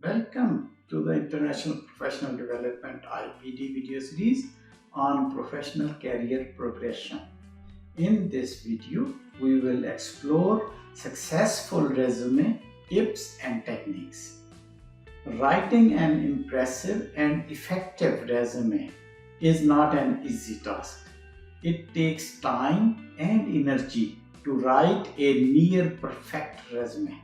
Welcome to the International Professional Development IPD video series on professional career progression. In this video, we will explore successful resume tips and techniques. Writing an impressive and effective resume is not an easy task. It takes time and energy to write a near perfect resume.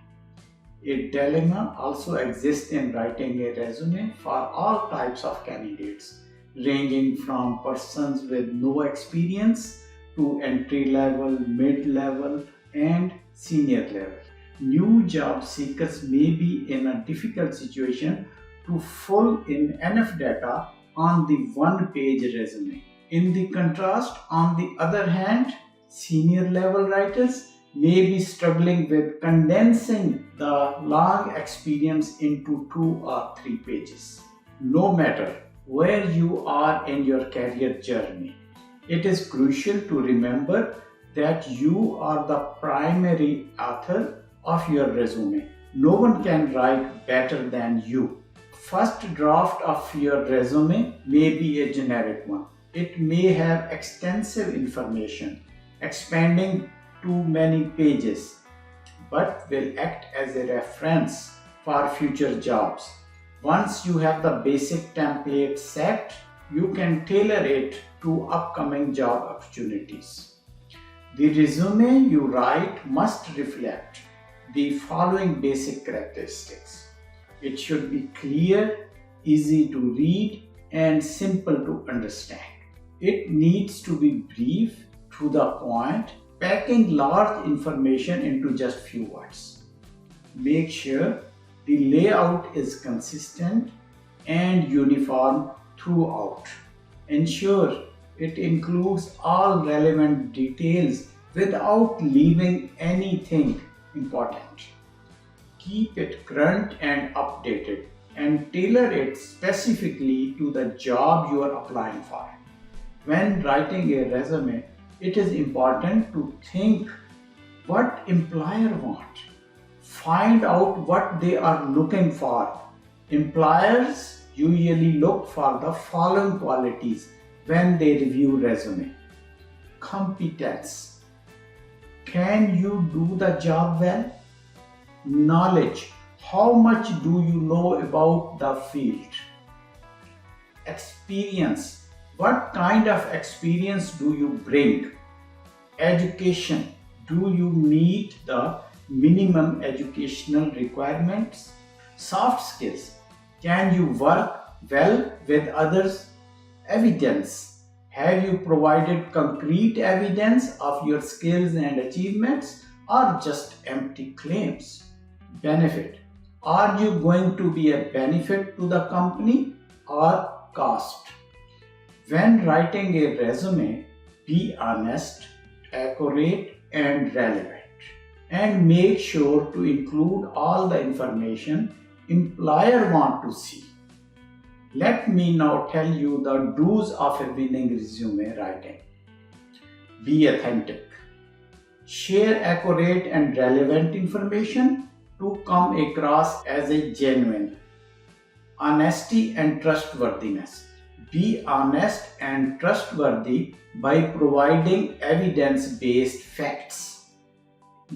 A dilemma also exists in writing a resume for all types of candidates, ranging from persons with no experience to entry level, mid level, and senior level. New job seekers may be in a difficult situation to fill in enough data on the one page resume. In the contrast, on the other hand, senior level writers may be struggling with condensing the long experience into 2 or 3 pages. No matter where you are in your career journey, it is crucial to remember that you are the primary author of your resume. No one can write better than you. First draft of your resume may be a generic one. It may have extensive information, expanding too many pages, but will act as a reference for future jobs. Once you have the basic template set, you can tailor it to upcoming job opportunities. The resume you write must reflect the following basic characteristics. It should be clear, easy to read, and simple to understand. It needs to be brief, to the point, packing large information into just few words. Make sure the layout is consistent and uniform throughout. Ensure it includes all relevant details without leaving anything important. Keep it current and updated, and tailor it specifically to the job you are applying for. When writing a resume, it is important to think what employer want. Find out what they are looking for. Employers usually look for the following qualities when they review resume. Competence. Can you do the job well? Knowledge. How much do you know about the field? Experience. What kind of experience do you bring? Education. Do you meet the minimum educational requirements? Soft skills. Can you work well with others? Evidence. Have you provided concrete evidence of your skills and achievements, or just empty claims? Benefit. Are you going to be a benefit to the company or cost? When writing a resume, be honest, accurate, and relevant. And make sure to include all the information employer want to see. Let me now tell you the do's of a winning resume writing. Be authentic. Share accurate and relevant information to come across as a genuine. Honesty and trustworthiness. Be honest and trustworthy by providing evidence-based facts.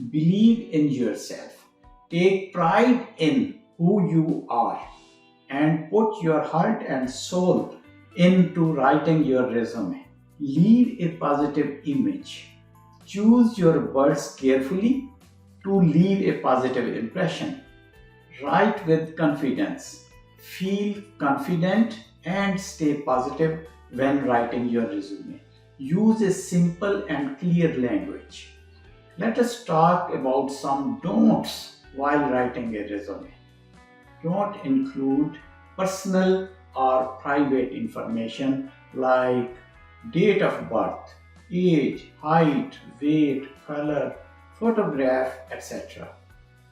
Believe in yourself. Take pride in who you are and put your heart and soul into writing your resume. Leave a positive image. Choose your words carefully to leave a positive impression. Write with confidence. Feel confident and stay positive when writing your resume. Use a simple and clear language. Let us talk about some don'ts while writing a resume. Don't include personal or private information like date of birth, age, height, weight, color, photograph, etc.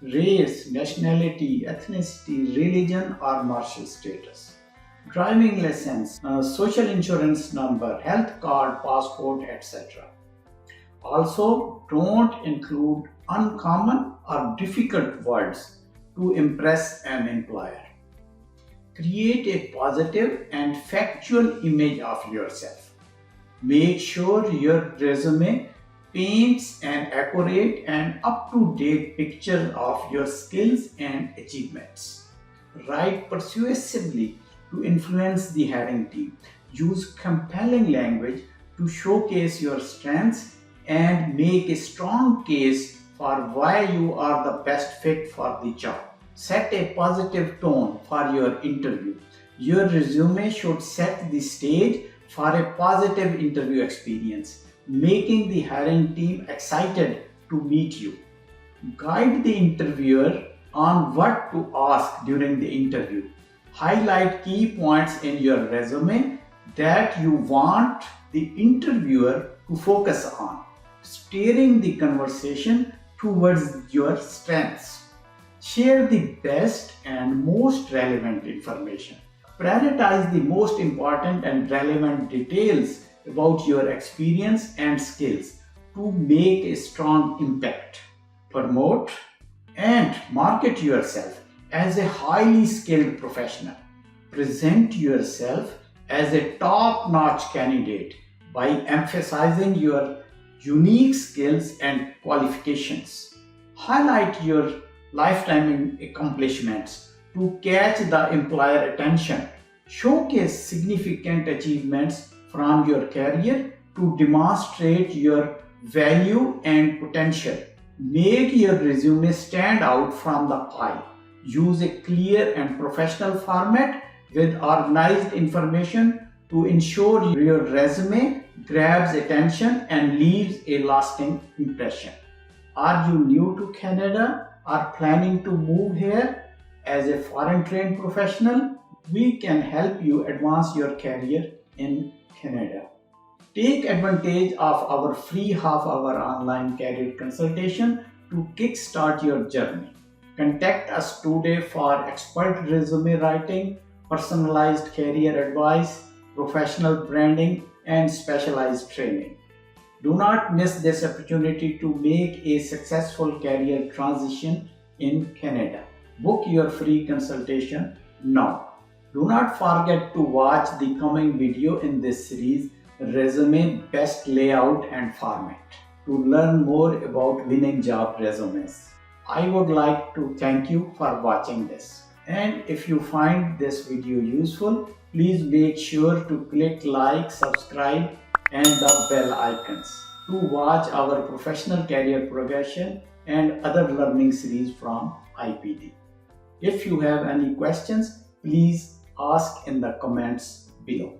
Race, nationality, ethnicity, religion, or martial status. Driving license, social insurance number, health card, passport, etc. Also, don't include uncommon or difficult words to impress an employer. Create a positive and factual image of yourself. Make sure your resume paints an accurate and up-to-date picture of your skills and achievements. Write persuasively to influence the hiring team. Use compelling language to showcase your strengths and make a strong case for why you are the best fit for the job. Set a positive tone for your interview. Your resume should set the stage for a positive interview experience, making the hiring team excited to meet you. Guide the interviewer on what to ask during the interview. Highlight key points in your resume that you want the interviewer to focus on, steering the conversation towards your strengths. Share the best and most relevant information. Prioritize the most important and relevant details about your experience and skills to make a strong impact. Promote and market yourself as a highly skilled professional. Present yourself as a top-notch candidate by emphasizing your unique skills and qualifications. Highlight your lifetime accomplishments to catch the employer attention. Showcase significant achievements from your career to demonstrate your value and potential. Make your resume stand out from the pile. Use a clear and professional format with organized information to ensure your resume grabs attention and leaves a lasting impression. Are you new to Canada or planning to move here as a foreign trained professional? We can help you advance your career in Canada. Take advantage of our free half-hour online career consultation to kickstart your journey. Contact us today for expert resume writing, personalized career advice, professional branding, and specialized training. Do not miss this opportunity to make a successful career transition in Canada. Book your free consultation now. Do not forget to watch the coming video in this series, Resume Best Layout and Format, to learn more about winning job resumes. I would like to thank you for watching this. And if you find this video useful, please make sure to click like, subscribe, and the bell icons to watch our professional career progression and other learning series from IPD. If you have any questions, please ask in the comments below.